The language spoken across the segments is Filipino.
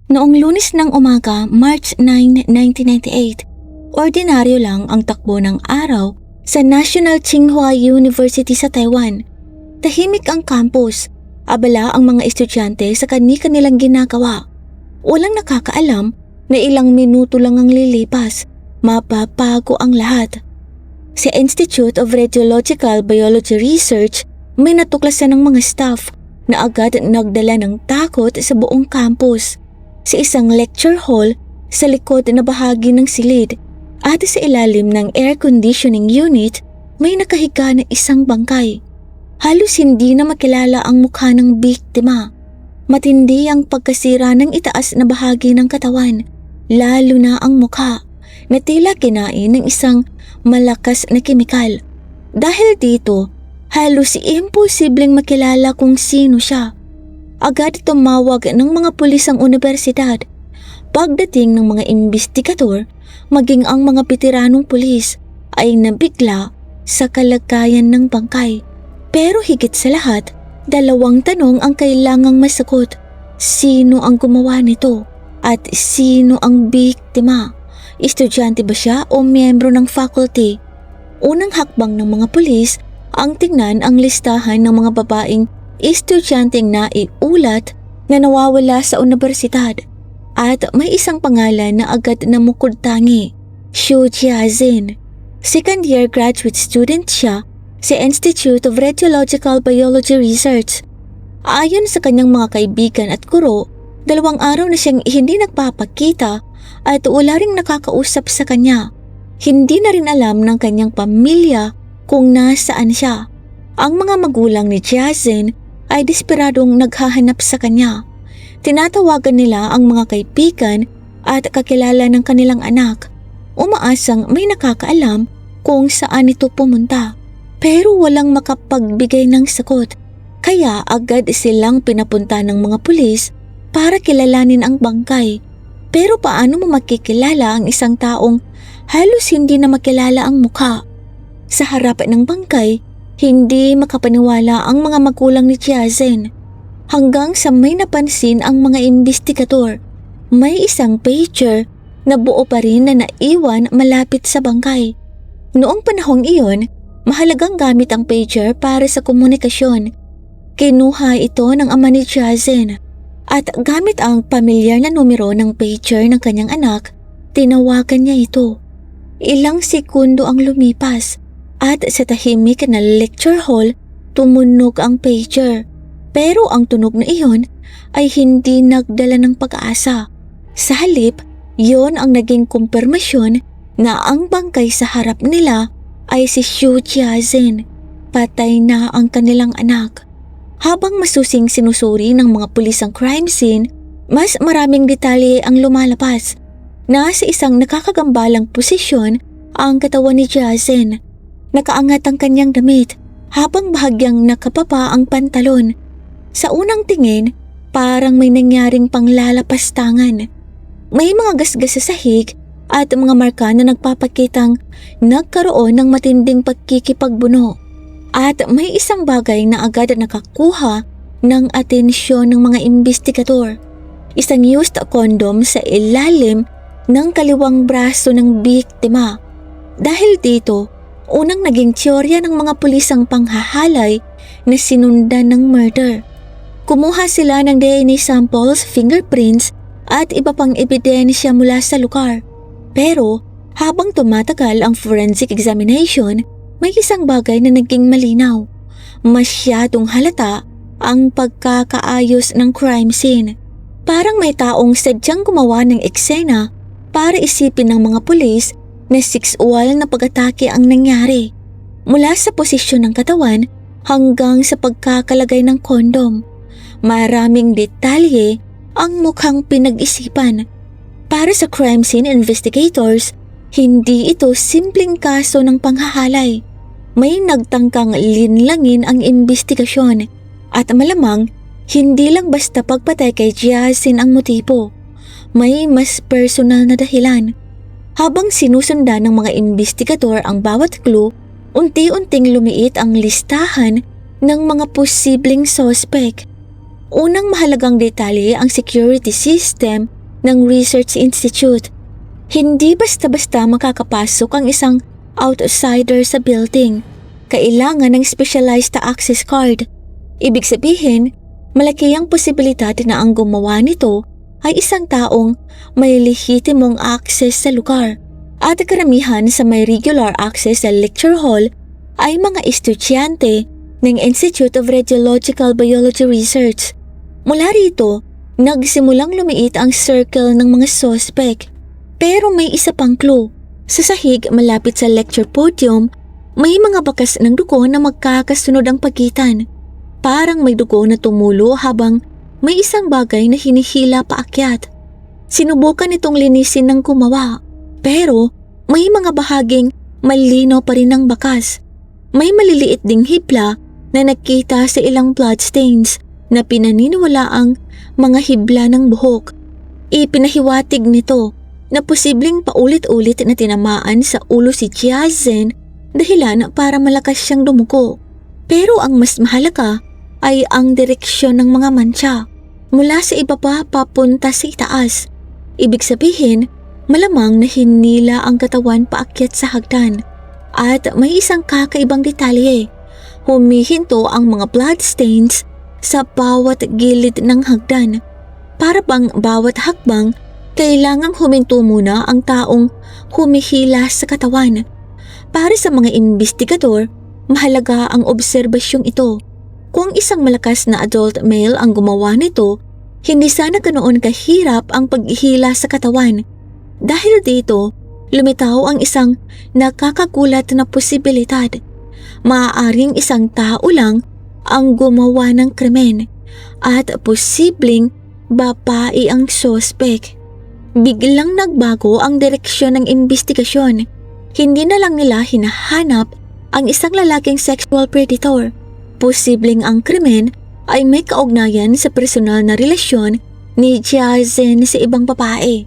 Noong Lunes ng umaga, March 9, 1998, ordinaryo lang ang takbo ng araw sa National Tsinghua University sa Taiwan. Tahimik ang campus, abala ang mga estudyante sa kani-kanilang ginagawa. Walang nakakaalam na ilang minuto lang ang lilipas, mapapago ang lahat. Sa Institute of Radiological Biology Research, may natuklasan ng mga staff na agad nagdala ng takot sa buong campus. Sa isang lecture hall sa likod na bahagi ng silid at sa ilalim ng air conditioning unit, may nakahiga na isang bangkay. Halos hindi na makilala ang mukha ng biktima. Matindi ang pagkasira ng itaas na bahagi ng katawan, lalo na ang mukha, na tila kinain ng isang malakas na kemikal. Dahil dito, halos imposibleng makilala kung sino siya. Agad tumawag ng mga pulis ang universidad. Pagdating ng mga investigador, maging ang mga veteranong pulis ay nabigla sa kalagayan ng bangkay. Pero higit sa lahat, dalawang tanong ang kailangang masagot. Sino ang gumawa nito? At sino ang biktima? Estudyante ba siya o miyembro ng faculty? Unang hakbang ng mga pulis ang tingnan ang listahan ng mga babaeng estudyanteng naiulat na nawawala sa universidad at may isang pangalan na agad na mukod-tangi, Xu Jiazin. Second year graduate student siya sa Institute of Radiological Biology Research. Ayon sa kanyang mga kaibigan at guro, 2 araw na siyang hindi nagpapakita at wala ring nakakausap sa kanya. Hindi na rin alam ng kanyang pamilya kung nasaan siya. Ang mga magulang ni Jiazin ay desperadong naghahanap sa kanya. Tinatawagan nila ang mga kaibigan at kakilala ng kanilang anak. Umaasang may nakakaalam kung saan ito pumunta. Pero walang makapagbigay ng sagot. Kaya agad silang pinapunta ng mga pulis para kilalanin ang bangkay. Pero paano mo makikilala ang isang taong halos hindi na makilala ang mukha? Sa harap ng bangkay, hindi makapaniwala ang mga magulang ni Jiazin. Hanggang sa may napansin ang mga investigador, may isang pager na buo pa rin na naiwan malapit sa bangkay. Noong panahong iyon, mahalagang gamit ang pager para sa komunikasyon. Kinuha ito ng ama ni Jiazin at gamit ang pamilyar na numero ng pager ng kanyang anak, tinawagan niya ito. Ilang sekundo ang lumipas at sa tahimik na lecture hall, tumunog ang pager. Pero ang tunog na iyon ay hindi nagdala ng pag-asa. Sa halip, yon ang naging kumpirmasyon na ang bangkay sa harap nila ay si Xu Jiazin. Patay na ang kanilang anak. Habang masusing sinusuri ng mga pulis ang crime scene, mas maraming detalye ang lumalabas. Nasa isang nakakagambalang posisyon ang katawan ni Jiazin. Nakaangat ang kanyang damit habang bahagyang nakapapa ang pantalon. Sa unang tingin, parang may nangyaring panglalapastangan. May mga gasgas sa sahig at mga marka na nagpapakitang nagkaroon ng matinding pagkikipagbuno. At may isang bagay na agad nakakuha ng atensyon ng mga investigador. Isang used condom sa ilalim ng kaliwang braso ng biktima. Dahil dito, unang naging teorya ng mga pulis ang panghahalay na sinundan ng murder. Kumuha sila ng DNA samples, fingerprints at iba pang ebidensya mula sa lugar. Pero habang tumatagal ang forensic examination, may isang bagay na naging malinaw. Masyadong halata ang pagkakaayos ng crime scene. Parang may taong sadyang gumawa ng eksena para isipin ng mga pulis na sexual na pag-atake ang nangyari. Mula sa posisyon ng katawan hanggang sa pagkakalagay ng kondom. Maraming detalye ang mukhang pinag-isipan. Para sa crime scene investigators, hindi ito simpleng kaso ng panghahalay. May nagtangkang linlangin ang investigasyon at malamang hindi lang basta pagpatay kay Jiazin ang motibo. May mas personal na dahilan. Habang sinusundan ng mga investigador ang bawat clue, unti-unting lumiit ang listahan ng mga posibleng suspect. Unang mahalagang detalye ang security system ng Research Institute. Hindi basta-basta makakapasok ang isang outsider sa building. Kailangan ng specialized access card. Ibig sabihin, malaki ang posibilidad na ang gumawa nito ay isang taong may lehitimong access sa lugar. At karamihan sa may regular access sa lecture hall ay mga estudyante ng Institute of Radiological Biology Research. Mula rito, nagsimulang lumiit ang circle ng mga suspect. Pero may isa pang clue. Sa sahig malapit sa lecture podium, may mga bakas ng dugo na magkakasunod ang pagitan. Parang may dugo na tumulo habang may isang bagay na hinihila paakyat. Sinubukan itong linisin ng gumawa, pero may mga bahaging malinaw pa rin ang bakas. May maliliit ding hibla na nakita sa ilang bloodstains na pinaniniwalaang mga hibla ng buhok. Ipinahiwatig nito na posibleng paulit-ulit na tinamaan sa ulo si Jiazen dahilan para malakas siyang dumugo. Pero ang mas mahalaga ay ang direksyon ng mga mantsa mula sa ibaba papunta sa itaas. Ibig sabihin, malamang na hinila ang katawan paakyat sa hagdan. At may isang kakaibang detalye. Humihinto ang mga bloodstains sa bawat gilid ng hagdan. Para bang bawat hakbang, kailangang huminto muna ang taong humihila sa katawan. Para sa mga investigador, mahalaga ang obserbasyong ito. Kung isang malakas na adult male ang gumawa nito, hindi sana ganoon kahirap ang paghihila sa katawan. Dahil dito, lumitaw ang isang nakakagulat na posibilidad. Maaaring isang tao lang ang gumawa ng krimen at posibleng babae ang suspect. Biglang nagbago ang direksyon ng investigasyon. Hindi na lang nila hinahanap ang isang lalaking sexual predator. Posibleng ang krimen ay may kaugnayan sa personal na relasyon ni Jiazen sa ibang babae.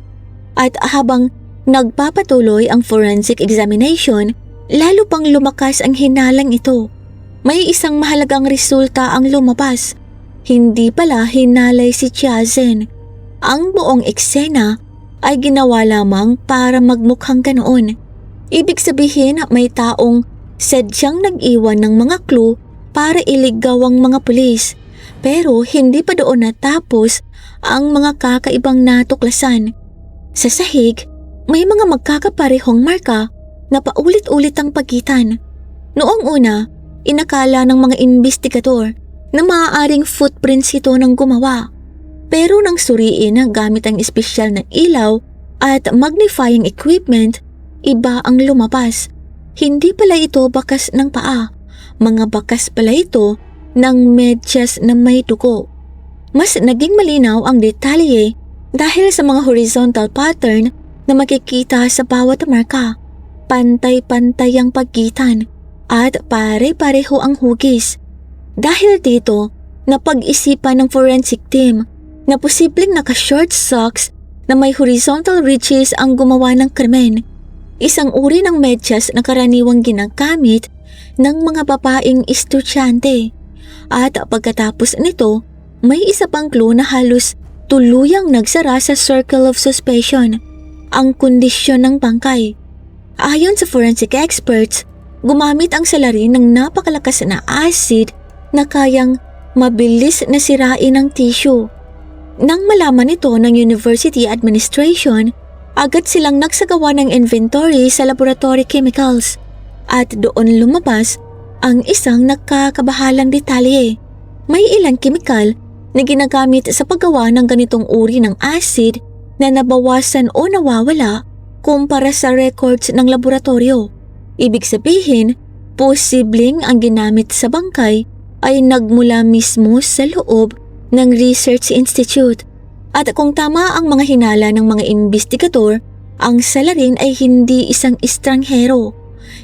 At habang nagpapatuloy ang forensic examination, lalo pang lumakas ang hinalang ito. May isang mahalagang resulta ang lumabas. Hindi pala hinalay si Jiazen. Ang buong eksena ay ginawa lamang para magmukhang ganoon. Ibig sabihin may taong sadyang nag-iwan ng mga clue para iligaw ang mga pulis. Pero hindi pa doon natapos ang mga kakaibang natuklasan. Sa sahig, may mga magkakaparehong marka na paulit-ulit ang pagitan. Noong una, inakala ng mga investigador na maaaring footprints ito ng gumawa. Pero nang suriin na gamit ang espesyal na ilaw at magnifying equipment, iba ang lumabas. Hindi pala ito bakas ng paa. Mga bakas pala ito ng medyas na may dugo. Mas naging malinaw ang detalye dahil sa mga horizontal pattern na makikita sa bawat marka. Pantay-pantay ang pagitan at pare-pareho ang hugis. Dahil dito, napag-isipan ng forensic team na posibleng naka-short socks na may horizontal ridges ang gumawa ng krimen. Isang uri ng medyas na karaniwang ginagamit ng mga babaeng estudyante. At pagkatapos nito, may isa pang clue na halos tuluyang nagsara sa circle of suspicion, ang kondisyon ng bangkay. Ayon sa forensic experts, gumamit ang salarin ng napakalakas na acid na kayang mabilis na sirain ang tissue. Nang malaman ito ng university administration, agad silang nagsagawa ng inventory sa laboratory chemicals at doon lumabas ang isang nakakabahalang detalye. May ilang chemical na ginagamit sa paggawa ng ganitong uri ng acid na nabawasan o nawawala kumpara sa records ng laboratorio. Ibig sabihin, posibleng ang ginamit sa bangkay ay nagmula mismo sa loob ng Research Institute. At kung tama ang mga hinala ng mga investigador, ang salarin ay hindi isang estranghero.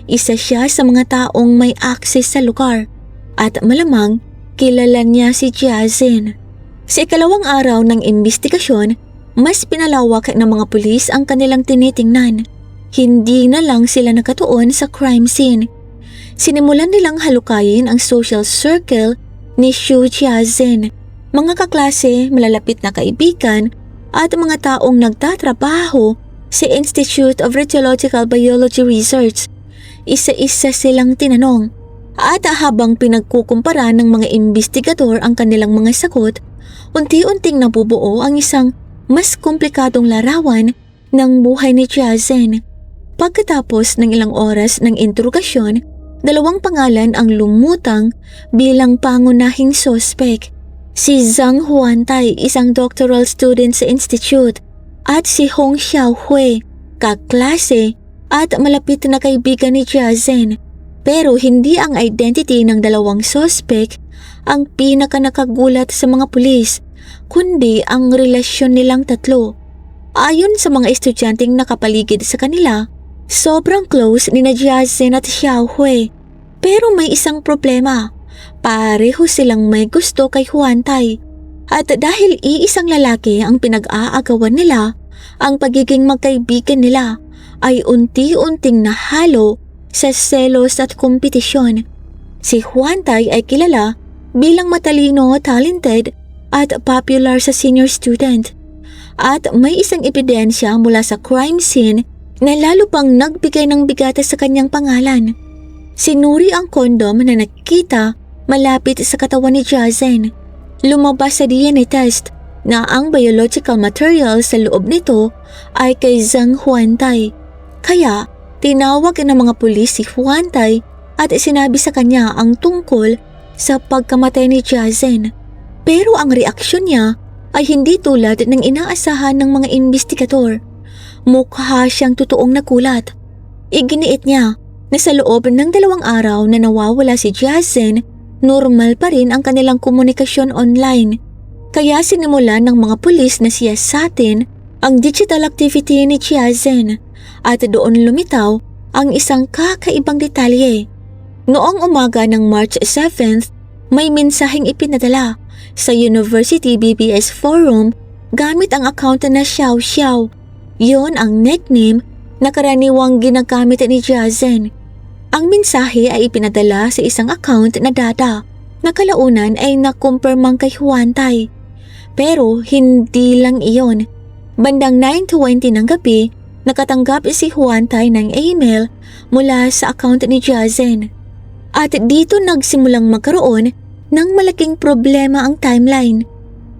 Isa siya sa mga taong may access sa lugar at malamang kilala niya si Jiazen. Sa ikalawang araw ng investigasyon, mas pinalawak ng mga pulis ang kanilang tinitingnan. Hindi na lang sila nakatuon sa crime scene. Sinimulan nilang halukayin ang social circle ni Xu Jiazen, mga kaklase, malalapit na kaibigan at mga taong nagtatrabaho sa Institute of Radiological Biology Research. Isa-isa silang tinanong at habang pinagkukumpara ng mga investigador ang kanilang mga sagot, unti-unting nabubuo ang isang mas komplikadong larawan ng buhay ni Jiazen. Pagkatapos ng ilang oras ng interogasyon, 2 pangalan ang lumutang bilang pangunahing sospek. Si Zhang Huantay, isang doctoral student sa institute, at si Hong Xiaohui, kaklase at malapit na kaibigan ni Jiazen. Pero hindi ang identity ng 2 sospek ang pinakanakagulat sa mga pulis, kundi ang relasyon nilang tatlo. Ayon sa mga estudyanteng nakapaligid sa kanila, sobrang close ni na Jiazen at Xiaohui. Pero may isang problema, pareho silang may gusto kay Huantay. At dahil iisang lalaki ang pinag-aagawan nila, ang pagiging magkaibigan nila ay unti-unting nahalo sa selos at kompetisyon. Si Huantay ay kilala bilang matalino, talented at popular sa senior student. At may isang ebidensya mula sa crime scene na lalo pang nagbigay ng bigata sa kanyang pangalan. Sinuri ang kondom na nakita malapit sa katawan ni Jiazen. Lumabas sa DNA test na ang biological material sa loob nito ay kay Zhang Huantay. Kaya tinawag ng mga pulis si Huantay at sinabi sa kanya ang tungkol sa pagkamatay ni Jiazen. Pero ang reaksyon niya ay hindi tulad ng inaasahan ng mga investigador. Mukha siyang totoong nagulat. Iginiit niya na sa loob ng 2 araw na nawawala si Jiazen, normal pa rin ang kanilang komunikasyon online. Kaya sinimulan ng mga pulis na siyasatin ang digital activity ni Jiazen at doon lumitaw ang isang kakaibang detalye. Noong umaga ng March 7th, may mensaheng ipinadala sa University BBS Forum gamit ang account na Xiao Xiao. Yon ang nickname na karaniwang ginagamit ni Jiazen. Ang mensahe ay ipinadala sa isang account na Dada na kalaunan ay nakumpirmang kay Huantay. Pero hindi lang iyon. Bandang 9:20 ng gabi, nakatanggap si Huantay ng email mula sa account ni Jiazen. At dito nagsimulang magkaroon ng malaking problema ang timeline.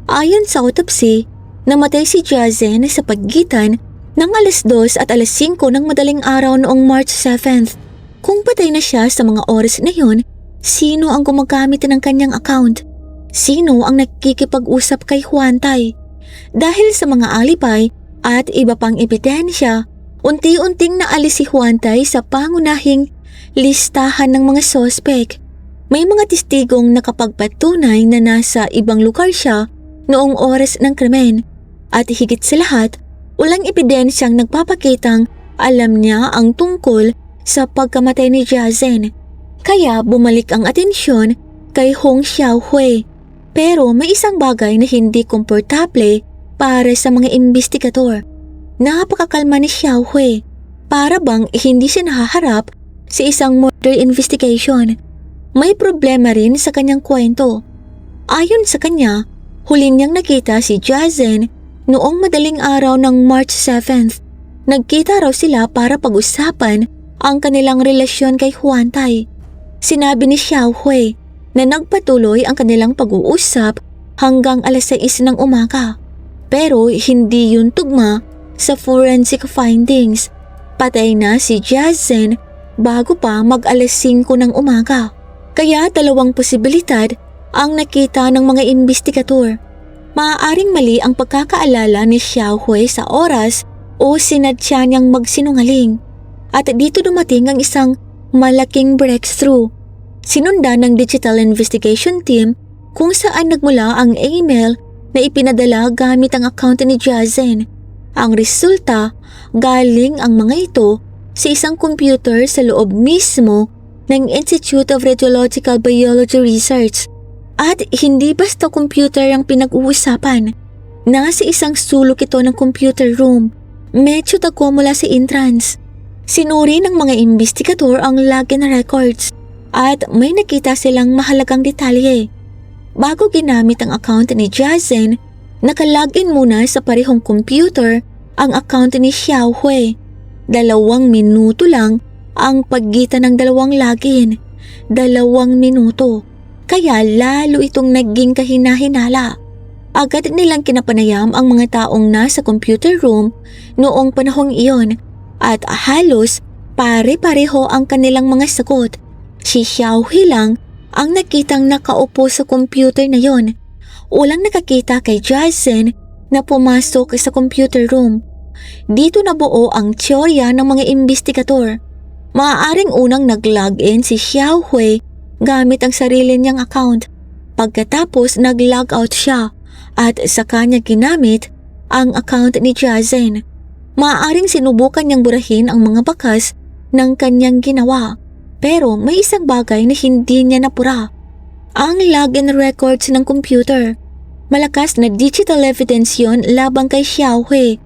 Ayon sa autopsy, namatay si Jiazen sa pagitan ng 2:00 at 5:00 ng madaling araw noong March 7th. Kung patay na siya sa mga oras na yon, sino ang gumagamit ng kanyang account? Sino ang nakikipag-usap kay Huantay? Dahil sa mga alibay at iba pang ebidensya, unti-unting naalis si Huantay sa pangunahing listahan ng mga sospek. May mga testigong nakapagpatunay na nasa ibang lugar siya noong oras ng krimen. At higit sa lahat, walang ebidensyang nagpapakitang alam niya ang tungkol sa pagkamatay ni Jiazen. Kaya bumalik ang atensyon kay Hong Xiaohui. Pero may isang bagay na hindi komportable para sa mga investigador. Napakakalma ni Xiaohui. Para bang hindi siya nahaharap sa isang murder investigation. May problema rin sa kanyang kwento. Ayon sa kanya, huli niyang nakita si Jiazen noong madaling araw ng March 7th. Nagkita raw sila para pag-usapan ang kanilang relasyon kay Huantay. Sinabi ni Xiaohui na nagpatuloy ang kanilang pag-uusap hanggang 6:00 ng umaga. Pero hindi yun tugma sa forensic findings. Patay na si Jiazen bago pa mag-5:00 ng umaga. Kaya 2 posibilidad ang nakita ng mga investigador. Maaaring mali ang pagkakaalala ni Xiaohui sa oras o sinadya niyang magsinungaling. At dito dumating ang isang malaking breakthrough. Sinundan ng Digital Investigation Team kung saan nagmula ang email na ipinadala gamit ang account ni Jiazen. Ang resulta, galing ang mga ito sa isang computer sa loob mismo ng Institute of Radiological Biology Research. At hindi basta computer ang pinag-uusapan. Nasa isang sulok ito ng computer room. Medyo tago mula sa entrance. Sinuri ng mga investigador ang login records at may nakita silang mahalagang detalye. Bago ginamit ang account ni Jiazen, Nakalagin muna sa parehong computer ang account ni Xiao Hui. 2 minuto lang ang pagitan ng dalawang login. 2 minuto. Kaya lalo itong naging kahina-hinala. Agad nilang kinapanayam ang mga taong nasa computer room noong panahong iyon at halos pare-pareho ang kanilang mga sagot. Si Xiao Hui lang ang nakitang nakaupo sa computer na yon. Walang nakakita kay Jason na pumasok sa computer room. Dito nabuo ang teorya ng mga investigador. Maaaring unang nag-login si Xiao Hui gamit ang sarili niyang account. Pagkatapos nag-logout siya at sa kanya ginamit ang account ni Jason. Maaaring sinubukan niyang burahin ang mga bakas ng kanyang ginawa. Pero may isang bagay na hindi niya napura. Ang login records ng computer. Malakas na digital evidence yon labang kay Xiao Hui.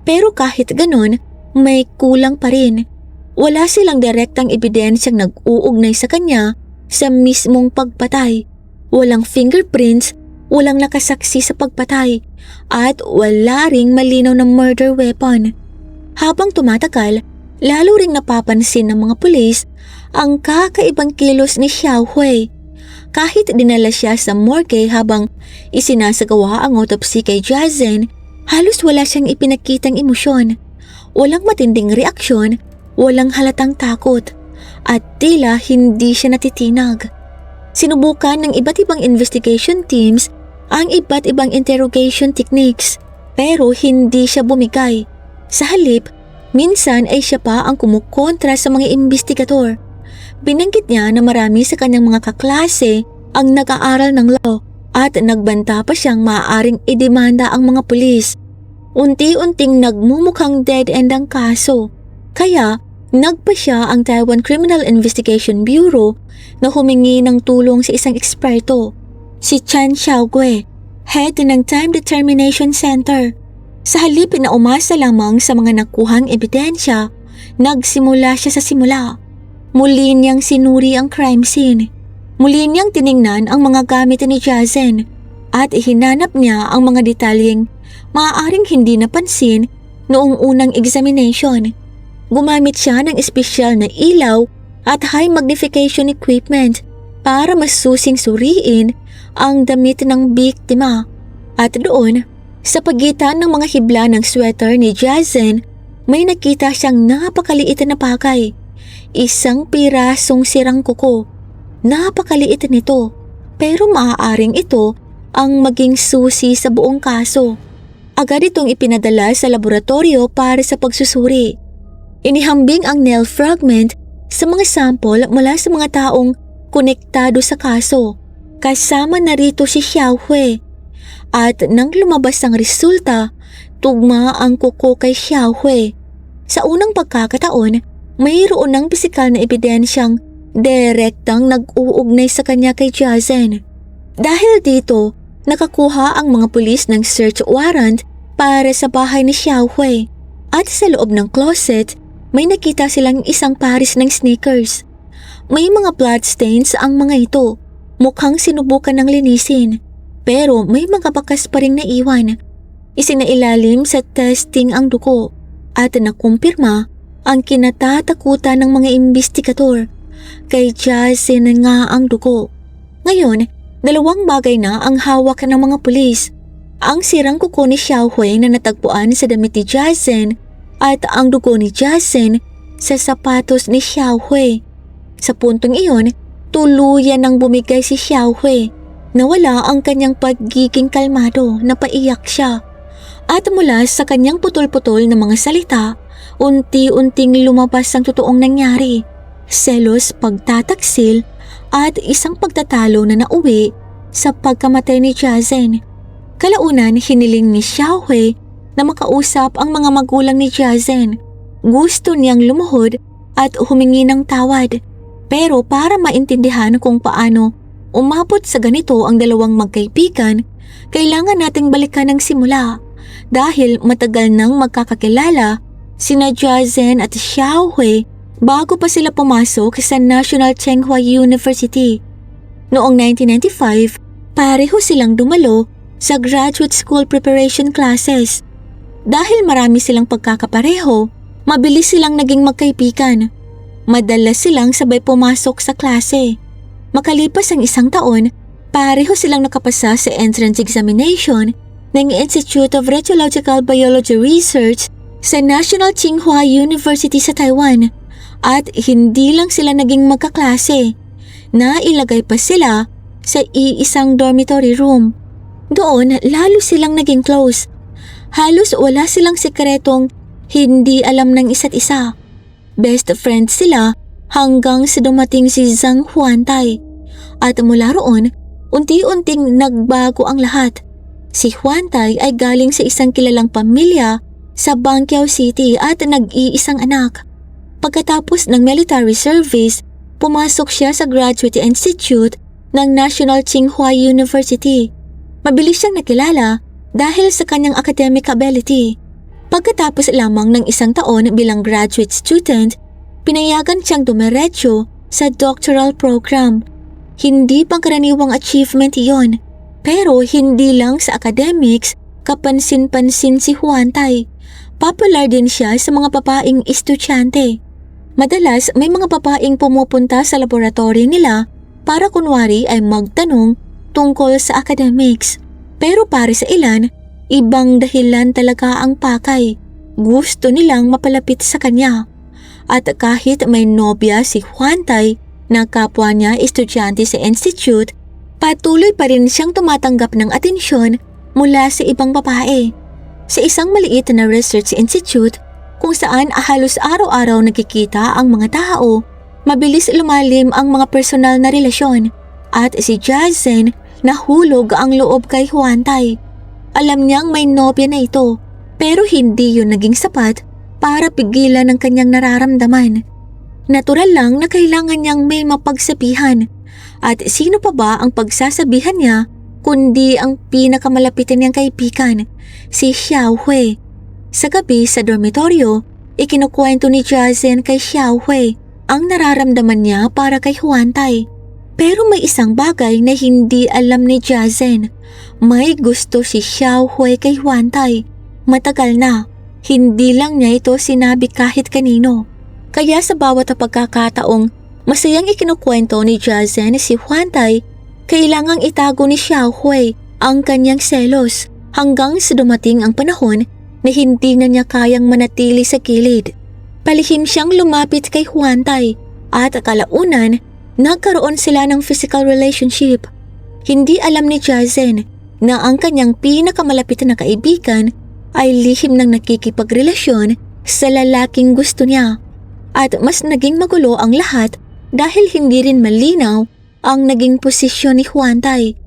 Pero kahit ganun, may kulang pa rin. Wala silang direktang ebidensyang nag-uugnay sa kanya sa mismong pagpatay. Walang fingerprints, walang nakasaksi sa pagpatay, at wala ring malinaw na murder weapon. Habang tumatagal, lalo ring napapansin ng mga pulis ang kakaibang kilos ni Xiao Hui. Kahit dinala siya sa morgue habang isinasagawa ang autopsy kay Jason, halos wala siyang ipinakitang emosyon. Walang matinding reaksyon, walang halatang takot, at tila hindi siya natitinag. Sinubukan ng iba't ibang investigation teams ang iba't ibang interrogation techniques, pero hindi siya bumigay. Sa halip, minsan ay siya pa ang kumukontra sa mga investigador. Binanggit niya na marami sa kanyang mga kaklase ang nag-aaral ng law at nagbanta pa siyang maaaring idemanda ang mga pulis. Unti-unting nagmumukhang dead end ang kaso. Kaya nagpa siya ang Taiwan Criminal Investigation Bureau na humingi ng tulong sa isang eksperto, si Chan Xiaogue, head ng Time Determination Center. Sa halip na umasa lamang sa mga nakuhang ebidensya, nagsimula siya sa simula. Muli niyang sinuri ang crime scene. Muli niyang tiningnan ang mga gamit ni Jason at hinanap niya ang mga detalyeng maaaring hindi napansin noong unang examination. Gumamit siya ng espesyal na ilaw at high magnification equipment para mas susing suriin ang damit ng biktima. At doon, sa pagitan ng mga hibla ng sweater ni Jason, may nakita siyang napakaliit na bagay. Isang pirasong sirang kuko. Napakaliit nito, pero maaaring ito ang maging susi sa buong kaso. Agad itong ipinadala sa laboratorio para sa pagsusuri. Inihambing ang nail fragment sa mga sample mula sa mga taong konektado sa kaso. Kasama na rito si Xiao Hui. At nang lumabas ang resulta, tugma ang kuko kay Xiao Hui. Sa unang pagkakataon, mayroon ng pisikal na ebidensyang direktang nag-uugnay sa kanya kay Jason. Dahil dito, nakakuha ang mga pulis ng search warrant para sa bahay ni Xiao Hui. At sa loob ng closet, may nakita silang isang pares ng sneakers. May mga bloodstains ang mga ito. Mukhang sinubukan ng linisin, pero may mga bakas pa ring naiwan. Isinailalim sa testing ang dugo at nakumpirma ang kinatatakutan ng mga investigador. Kay Jason nga ang dugo. Ngayon, 2 bagay na ang hawak ng mga pulis. Ang sirang kuko ni Xiao Hui na natagpuan sa damit ni Jason at ang dugo ni Jason sa sapatos ni Xiao Hui. Sa puntong iyon, tuluyan nang bumigay si Xiao Hui. Nawala ang kanyang pagiging kalmado, napaiyak siya. At mula sa kanyang putol-putol na mga salita, unti-unting lumabas ang totoong nangyari. Selos, pagtataksil at isang pagtatalo na nauwi sa pagkamatay ni Jason. Kalaunan, hiniling ni Xiao Hui na makausap ang mga magulang ni Jason. Gusto niyang lumuhod at humingi ng tawad. Pero para maintindihan kung paano umabot sa ganito ang 2 magkaibigan, kailangan nating balikan ang simula. Dahil matagal nang magkakakilala sina Jason at Xiao Hui bago pa sila pumasok sa National Tsinghua University. Noong 1995, pareho silang dumalo sa graduate school preparation classes. Dahil marami silang pagkakapareho, mabilis silang naging magkaibigan. Madalas silang sabay pumasok sa klase. Makalipas ang 1 taon, pareho silang nakapasa sa entrance examination ng Institute of Radiological Biology Research sa National Tsinghua University sa Taiwan. At hindi lang sila naging magkaklase. Nailagay pa sila sa iisang dormitory room. Doon, lalo silang naging close. Halos wala silang sikretong hindi alam ng isa't isa. Best friends sila hanggang sa dumating si Zhang Huantay. At mula roon, unti-unting nagbago ang lahat. Si Huantay ay galing sa isang kilalang pamilya sa Banqiao City at nag-iisang anak. Pagkatapos ng military service, pumasok siya sa Graduate Institute ng National Tsinghua University. Mabilis siyang nakilala dahil sa kanyang academic ability. Pagkatapos lamang ng 1 taon bilang graduate student, pinayagan siyang dumiretso sa doctoral program. Hindi pangkaraniwang achievement iyon, pero hindi lang sa academics kapansin-pansin si Huantay. Popular din siya sa mga babaeng estudyante. Madalas may mga babaeng pumupunta sa laboratory nila para kunwari ay magtanong tungkol sa academics. Pero para sa ilan, ibang dahilan talaga ang pakay. Gusto nilang mapalapit sa kanya. At kahit may nobya si Huantay na kapwa niya estudyante sa institute, patuloy pa rin siyang tumatanggap ng atensyon mula sa ibang babae. Sa isang maliit na research institute, kung saan halos araw-araw nakikita ang mga tao, mabilis lumalim ang mga personal na relasyon at si Jiazhen nahulog ang loob kay Huantay. Alam niyang may nobya na ito pero hindi yun naging sapat para pigilan ang kanyang nararamdaman. Natural lang na kailangan niyang may mapagsabihan at sino pa ba ang pagsasabihan niya kundi ang pinakamalapitan niyang kaibigan, si Xiaohui. Sa gabi sa dormitoryo, ikinukwento ni Jiazhen kay Xiaohui ang nararamdaman niya para kay Huantay. Pero may isang bagay na hindi alam ni Jiazhen. May gusto si Xiaohui kay Huantay. Matagal na, hindi lang niya ito sinabi kahit kanino. Kaya sa bawat pagkakataong masayang ikinukwento ni Jiazhen si Huantay, kailangang itago ni Xiaohui ang kanyang selos hanggang sa dumating ang panahon na hindi na niya kayang manatili sa gilid. Palihim siyang lumapit kay Huantay at kalaunan nagkaroon sila ng physical relationship. Hindi alam ni Jiazhen na ang kanyang pinakamalapit na kaibigan ay lihim ng nakikipagrelasyon sa lalaking gusto niya. At mas naging magulo ang lahat dahil hindi rin malinaw ang naging posisyon ni Huantay.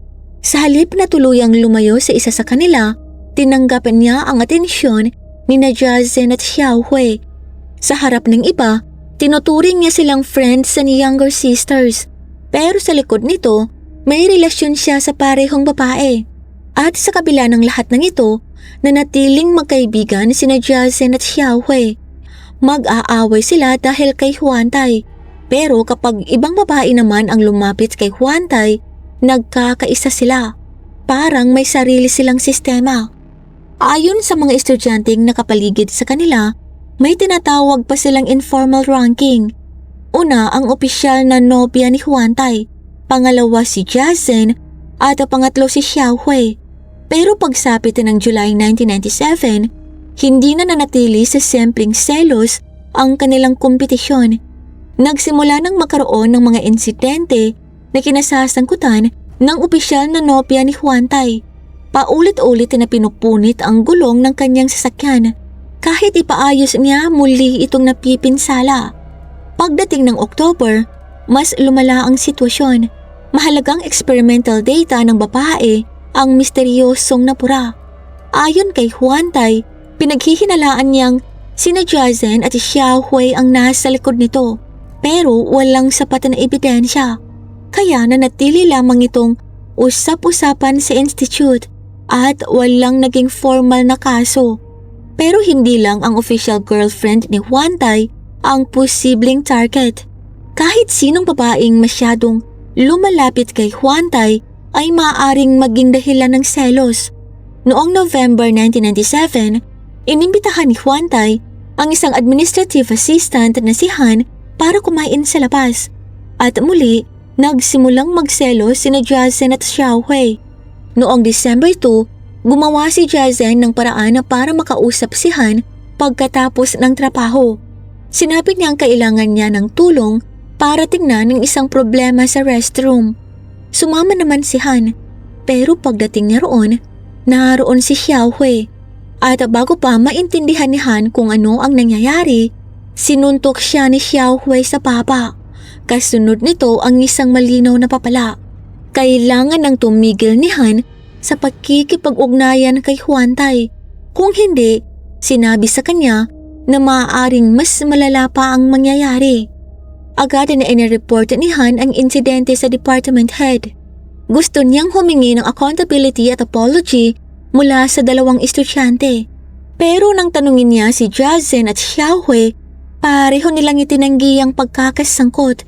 Sa halip na tuluyang lumayo sa isa sa kanila, tinanggapan niya ang atensyon ni Jiazhen at Xiaohui. Sa harap ng iba, tinuturing niya silang friends sa younger sisters. Pero sa likod nito, may relasyon siya sa parehong babae. At sa kabila ng lahat ng ito, nanatiling magkaibigan sina Jiazhen at Xiaohui. Mag-aaway sila dahil kay Huantay. Pero kapag ibang babae naman ang lumapit kay Huantay, nagkakaisa sila. Parang may sarili silang sistema. Ayon sa mga estudyanteng nakapaligid sa kanila, may tinatawag pa silang informal ranking. Una ang opisyal na nobya ni Huantay, pangalawa si Jiazhen at pangatlo si Xiaohui. Pero pagsapit ng July 1997, hindi na nanatili sa simpleng selos ang kanilang kompetisyon. Nagsimula nang magkaroon ng mga insidente na kinasasangkutan ng opisyal na nobya ni Huantay. Paulit-ulit na pinupunit ang gulong ng kanyang sasakyan. Kahit ipaayos niya, muli itong napipinsala. Pagdating ng October, mas lumala ang sitwasyon. Mahalagang experimental data ng babae ang misteryosong napura. Ayon kay Huantay, pinaghihinalaan niyang sina Jiazhen at Xiaohui ang nasa likod nito. Pero walang sapat na ebidensya. Kaya nanatili lamang itong usap-usapan sa institute at walang naging formal na kaso. Pero hindi lang ang official girlfriend ni Huantay ang posibleng target. Kahit sinong babaeng masyadong lumalapit kay Huantay ay maaaring maging dahilan ng selos. Noong November 1997, inimbitahan ni Huantay ang isang administrative assistant na si Han para kumain sa labas. At muli, nagsimulang magselos sina Jiazen at Xiaohui. Noong December 2, gumawa si Jiazen ng paraan para makausap si Han pagkatapos ng trabaho. Sinabi niya ang kailangan niya ng tulong para tingnan ng isang problema sa restroom. Sumama naman si Han, pero pagdating niya roon, naroon si Xiaohui. At bago pa maintindihan ni Han kung ano ang nangyayari, sinuntok siya ni Xiaohui sa baba. Kasunod nito ang isang malinaw na papala. Kailangan nang tumigil ni Han sa pagkikipag-ugnayan kay Huantay. Kung hindi, sinabi sa kanya na maaaring mas malala pa ang mangyayari. Agad na inireport ni Han ang insidente sa department head. Gusto niyang humingi ng accountability at apology mula sa dalawang estudyante. Pero nang tanungin niya si Jiazen at Xiaohui, pareho nilang itinanggi ang pagkakasangkot.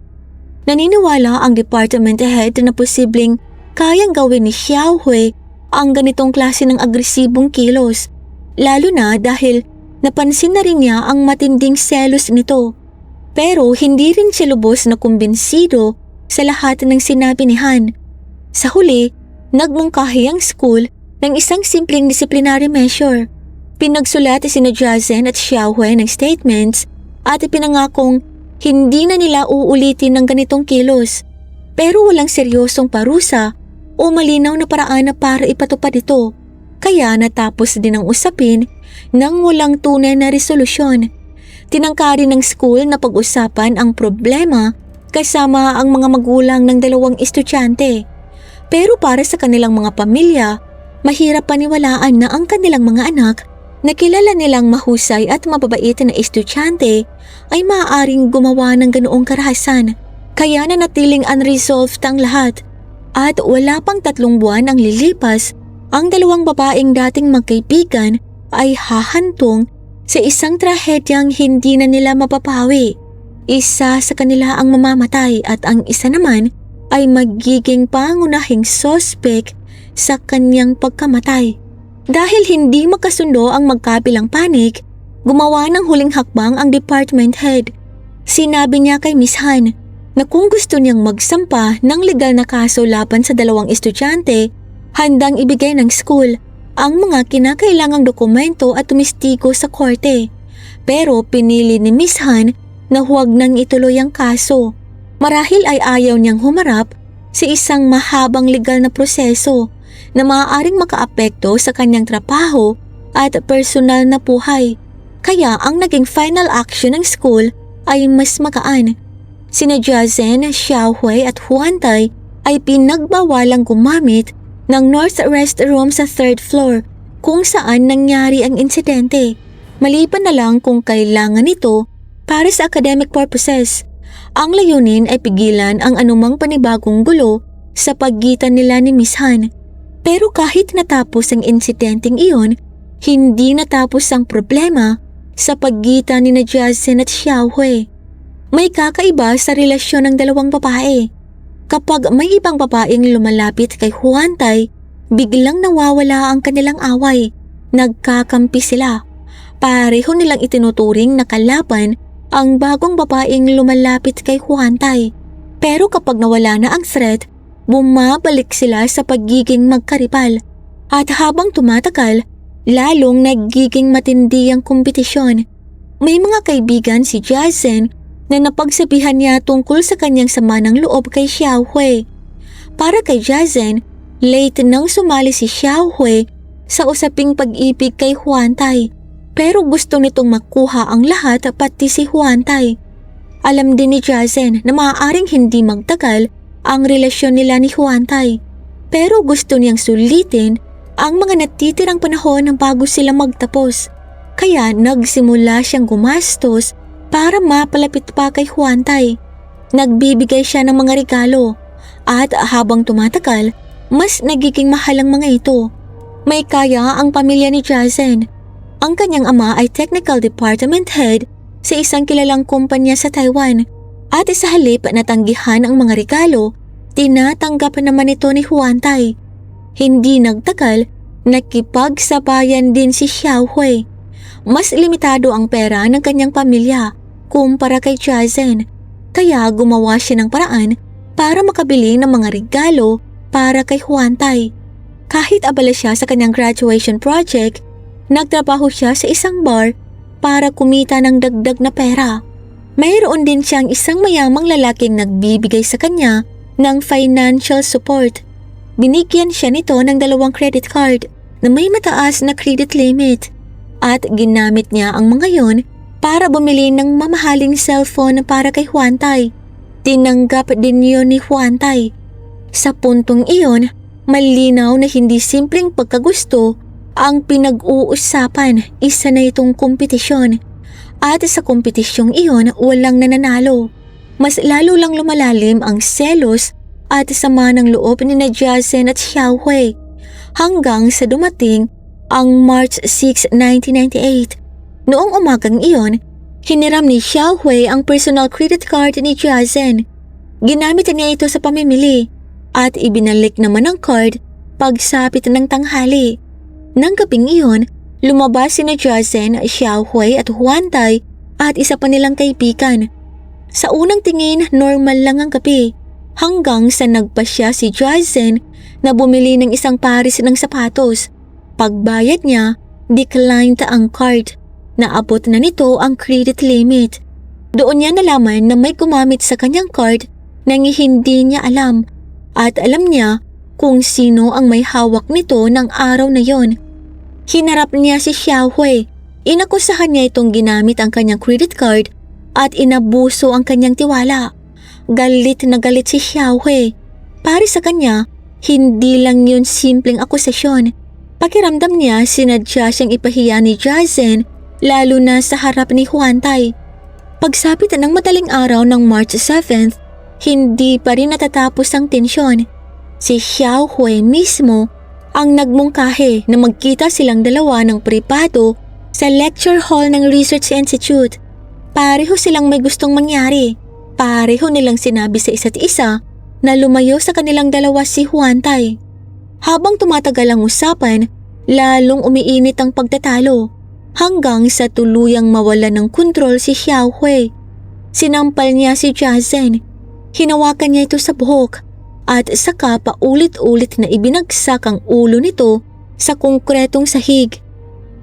Naniniwala ang department head na posibleng kayang gawin ni Xiaohui ang ganitong klase ng agresibong kilos, lalo na dahil napansin na rin niya ang matinding selos nito. Pero hindi rin siya lubos na kumbinsido sa lahat ng sinabi ni Han. Sa huli, nagmungkahi ang school ng isang simpleng disciplinary measure. Pinagsulat sina Jiazen at Xiaohui ng statements at ipinangakong hindi na nila uulitin ng ganitong kilos. Pero walang seryosong parusa o malinaw na paraan para ipatupad ito. Kaya natapos din ang usapin nang walang tunay na resolusyon. Tinangka rin ng school na pag-usapan ang problema kasama ang mga magulang ng dalawang estudyante. Pero para sa kanilang mga pamilya, mahirap paniwalaan na ang kanilang mga anak na kilala nilang mahusay at mababait na estudyante ay maaaring gumawa ng ganoong karahasan. Kaya nanatiling unresolved ang lahat. At wala pang 3 buwan ang lilipas, ang dalawang babaeng dating magkaibigan ay hahantong sa isang trahedyang hindi na nila mapapawi. Isa sa kanila ang mamamatay at ang isa naman ay magiging pangunahing sospek sa kanyang pagkamatay. Dahil hindi magkasundo ang magkabilang panig, gumawa ng huling hakbang ang department head. Sinabi niya kay Miss Han na kung gusto niyang magsampa ng legal na kaso laban sa dalawang estudyante, handang ibigay ng school ang mga kinakailangang dokumento at tumistigo sa korte. Pero pinili ni Miss Han na huwag nang ituloy ang kaso. Marahil ay ayaw niyang humarap sa isang mahabang legal na proseso na maaaring makaapekto sa kanyang trabaho at personal na buhay. Kaya ang naging final action ng school ay mas magaan. Sina Jiazen, Xiaohui at Huantay ay pinagbawalang gumamit ng north restroom sa 3rd floor kung saan nangyari ang insidente. Maliban na lang kung kailangan ito para sa academic purposes. Ang layunin ay pigilan ang anumang panibagong gulo sa pagitan nila ni Miss Han. Pero kahit natapos ang insidenteng iyon, hindi natapos ang problema sa pagitan ni Jiazen at Xiaohui. May kakaiba sa relasyon ng dalawang babae. Kapag may ibang babaeng lumalapit kay Huantay, biglang nawawala ang kanilang away. Nagkakampi sila. Pareho nilang itinuturing na kalaban ang bagong babaeng lumalapit kay Huantay. Pero kapag nawala na ang threat, bumabalik sila sa pagiging magkaribal. At habang tumatagal, lalong nagiging matindi ang kompetisyon. May mga kaibigan si Jiazen na napagsabihan niya tungkol sa kanyang sama ng loob kay Xiaohui. Para kay Jiazen, late nang sumali si Xiaohui sa usaping pag-ibig kay Huantay. Pero gusto nitong makuha ang lahat pati si Huantay. Alam din ni Jiazen na maaaring hindi magtagal ang relasyon nila ni Huantay. Pero gusto niyang sulitin ang mga natitirang panahon bago sila magtapos. Kaya nagsimula siyang gumastos para mapalapit pa kay Huantay. Nagbibigay siya ng mga regalo at habang tumatagal, mas nagiging mahal ang mga ito. May kaya ang pamilya ni Jiazen. Ang kanyang ama ay technical department head sa isang kilalang kumpanya sa Taiwan at sa halip na tanggihan ang mga regalo, tinatanggap naman ito ni Huantay. Hindi nagtagal, nakipagsabayan din si Xiaohui. Mas limitado ang pera ng kanyang pamilya kumpara kay Jiazhen, kaya gumawa siya ng paraan para makabili ng mga regalo para kay Huantay. Kahit abala siya sa kanyang graduation project, nagtrabaho siya sa isang bar para kumita ng dagdag na pera. Mayroon din siyang isang mayamang lalaking nagbibigay sa kanya ng financial support. Binigyan siya nito ng 2 credit card na may mataas na credit limit at ginamit niya ang mga yon para bumili ng mamahaling cellphone para kay Huantay. Tinanggap din yon ni Huantay. Sa puntong iyon, malinaw na hindi simpleng pagkagusto ang pinag-uusapan, isa na itong kompetisyon. At sa kompetisyong iyon, walang nananalo. Mas lalo lang lumalalim ang selos at sama ng loob ni Jiazhen at Xiaohui hanggang sa dumating ang March 6, 1998. Noong umagang iyon, hiniram ni Xiaohui ang personal credit card ni Jiazhen. Ginamit niya ito sa pamimili at ibinalik naman ang card pagsapit ng tanghali. Nang gabing iyon, lumabas sina Jiazhen, Xiaohui at Huantay at isa pa nilang kaibigan. Sa unang tingin, normal lang ang gabi hanggang sa nagpasya si Jiazhen na bumili ng isang pares ng sapatos. Pagbayad niya, declined ang card. Naabot na nito ang credit limit. Doon niya nalaman na may gumamit sa kanyang card nang hindi niya alam at alam niya kung sino ang may hawak nito ng araw na yon. Hinarap niya si Xiaohui. Inakusahan niya itong ginamit ang kanyang credit card at inabuso ang kanyang tiwala. Galit na galit si Xiaohui. Para sa kanya, hindi lang yun simpleng akusasyon. Pakiramdam niya sinadya siyang ipahiya ni Jiazhen lalo na sa harap ni Huantay. Pagsapit ng madaling araw ng March 7th, hindi pa rin natatapos ang tensyon. Si Xiaohui mismo ang nagmungkahi na magkita silang dalawa ng pribado sa lecture hall ng Research Institute. Pareho silang may gustong mangyari. Pareho nilang sinabi sa isa't isa na lumayo sa kanilang dalawa si Huantay. Habang tumatagal ang usapan, lalong umiinit ang pagtatalo hanggang sa tuluyang mawala ng kontrol si Xiaohui. Sinampal niya si Jiazhen. Hinawakan niya ito sa buhok at saka paulit-ulit na ibinagsak ang ulo nito sa konkretong sahig.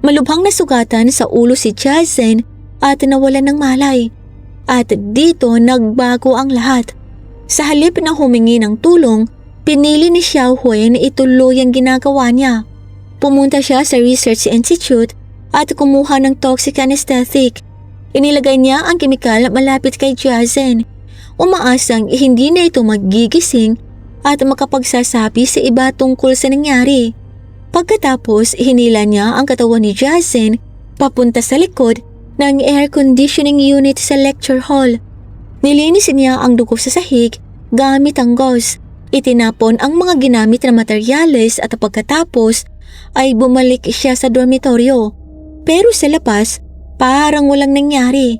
Malubhang nasugatan sa ulo si Jiazhen at nawalan ng malay. At dito nagbago ang lahat. Sa halip na humingi ng tulong, pinili ni Xiaohui na ituloy ang ginagawa niya. Pumunta siya sa Research Institute at kumuha ng toxic anesthetic. Inilagay niya ang kemikal malapit kay Jiazhen. Umaasang hindi na ito magigising at makapagsasabi sa iba tungkol sa nangyari. Pagkatapos, hinila niya ang katawan ni Jiazhen papunta sa likod ng air conditioning unit sa lecture hall. Nilinis niya ang dugo sa sahig gamit ang gauze. Itinapon ang mga ginamit na materyales at pagkatapos ay bumalik siya sa dormitoryo. Pero sa labas, parang walang nangyari.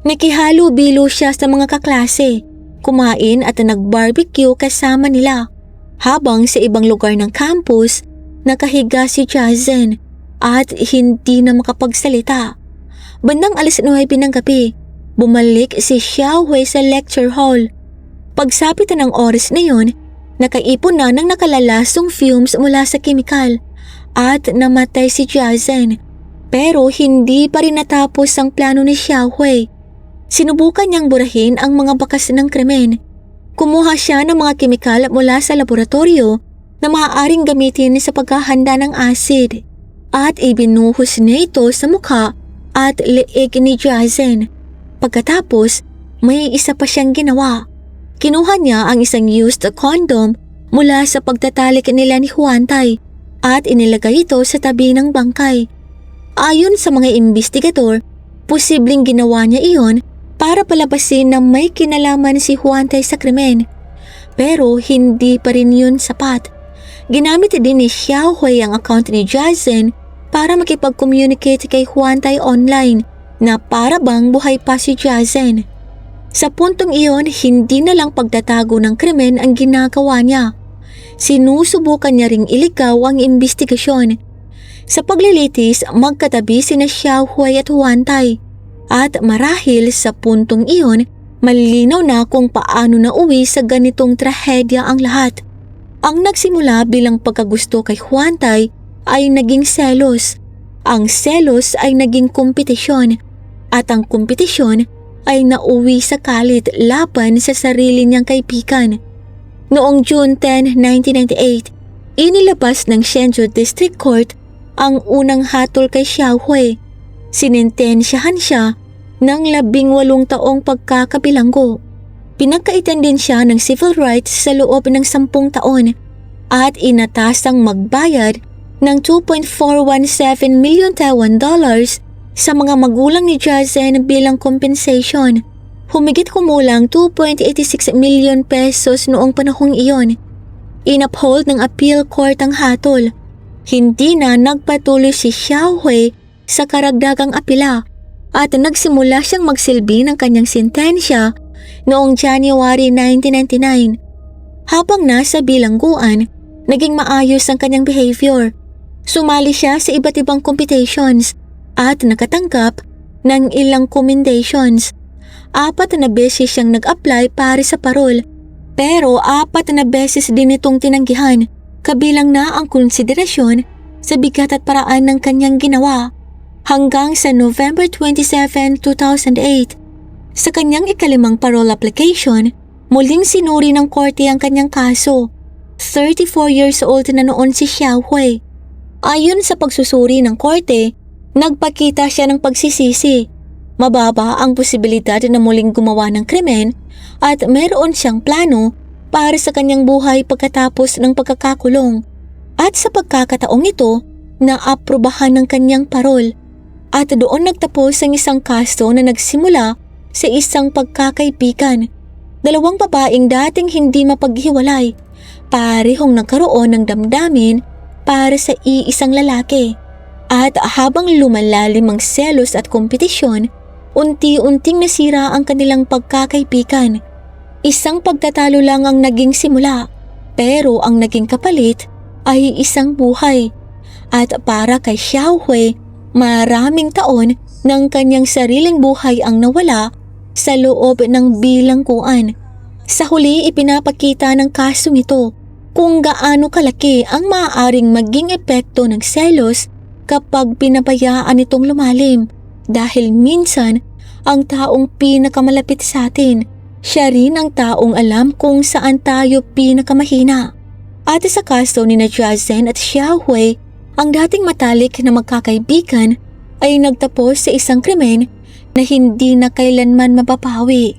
Nakihalo-bilo siya sa mga kaklase, kumain at nag-barbecue kasama nila. Habang sa ibang lugar ng campus, nakahiga si Jiazhen at hindi na makapagsalita. Bandang 9:00 ng gabi, bumalik si Xiaohui sa lecture hall. Pagsapit ng oras na yon, nakaipon na ng nakalalasong fumes mula sa kemikal at namatay si Jiazhen. Pero hindi pa rin natapos ang plano ni Xiaohui. Sinubukan niyang burahin ang mga bakas ng krimen. Kumuha siya ng mga kemikal mula sa laboratorio na maaaring gamitin sa paghahanda ng acid at ibinuhos niya ito sa mukha at leeg ni Jiazhen. Pagkatapos, may isa pa siyang ginawa. Kinuha niya ang isang used condom mula sa pagtatalik nila ni Huantay at inilagay ito sa tabi ng bangkay. Ayon sa mga investigador, posibleng ginawa niya iyon para palabasin na may kinalaman si Huantay sa krimen. Pero hindi pa rin yun sapat. Ginamit din ni Xiaohui ang account ni Jiazhen para makipag-communicate kay Huantay online na para bang buhay pa si Jiazhen. Sa puntong iyon, hindi na lang pagtatago ng krimen ang ginagawa niya. Sinusubukan niya ring iligaw ang imbestigasyon. Sa paglilitis, magkatabi sina Xiao Hui at Huan Tai. At marahil sa puntong iyon, malinaw na kung paano nauwi sa ganitong trahedya ang lahat. Ang nagsimula bilang pagkagusto kay Huan Tai ay naging selos. Ang selos ay naging kompetisyon. At ang kompetisyon ay nauwi sa kalit laban sa sarili niyang kaibigan. Noong June 10, 1998, inilabas ng Shenzhou District Court ang unang hatol kay Xiao Hui. Sinintensyahan siya ng 18 taong pagkakabilanggo. Pinagkaitan din siya ng civil rights sa loob ng 10 taon at inatasang magbayad ng 2.417 million Taiwan dollars sa mga magulang ni Jiazhen bilang compensation. Humigit kumulang 2.86 million pesos noong panahong iyon. Inuphold ng appeal court ang hatol. Hindi na nagpatuloy si Xiao Hui sa karagdagang apela at nagsimula siyang magsilbi ng kanyang sentensya noong January 1999. Habang nasa bilangguan, naging maayos ang kanyang behavior. Sumali siya sa iba't ibang competitions at nakatanggap ng ilang commendations. 4 na beses siyang nag-apply para sa parol, pero 4 na beses din itong tinanggihan, kabilang na ang konsiderasyon sa bigat at paraan ng kanyang ginawa. Hanggang sa November 27, 2008, sa kanyang ikalimang parole application, muling sinuri ng korte ang kanyang kaso. 34 years old na noon si Xiao Hui. Ayon sa pagsusuri ng korte, nagpakita siya ng pagsisisi. Mababa ang posibilidad na muling gumawa ng krimen at meron siyang plano para sa kanyang buhay pagkatapos ng pagkakakulong. At sa pagkakataong ito, naaprubahan ng kanyang parol. At doon nagtapos ang isang kaso na nagsimula sa isang pagkakaibigan. 2 babaeng dating hindi mapaghiwalay, parehong nagkaroon ng damdamin para sa iisang lalaki. At habang lumalalim ang selos at kompetisyon, unti-unting nasira ang kanilang pagkakaibigan. Isang pagtatalo lang ang naging simula, pero ang naging kapalit ay isang buhay. At para kay Xiao Hui, maraming taon ng kanyang sariling buhay ang nawala sa loob ng bilangguan. Sa huli, ipinapakita ng kasong ito kung gaano kalaki ang maaaring maging epekto ng selos kapag pinabayaan itong lumalim. Dahil minsan, ang taong pinakamalapit sa atin, siya rin ang taong alam kung saan tayo pinakamahina. At sa kaso ni Jiazhen at Xiao Hui, ang dating matalik na magkakaibigan ay nagtapos sa isang krimen na hindi na kailanman mapapawi.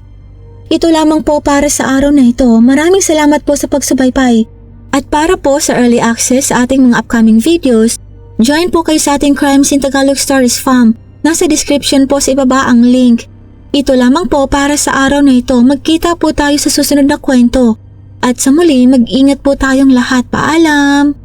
Ito lamang po para sa araw na ito. Maraming salamat po sa pagsubaybay. At para po sa early access sa ating mga upcoming videos, join po kayo sa ating Crimes in Tagalog Stories Fam. Nasa description po sa ibaba ang link. Ito lamang po para sa araw na ito. Magkita po tayo sa susunod na kwento. At sa muli, mag-ingat po tayong lahat. Paalam!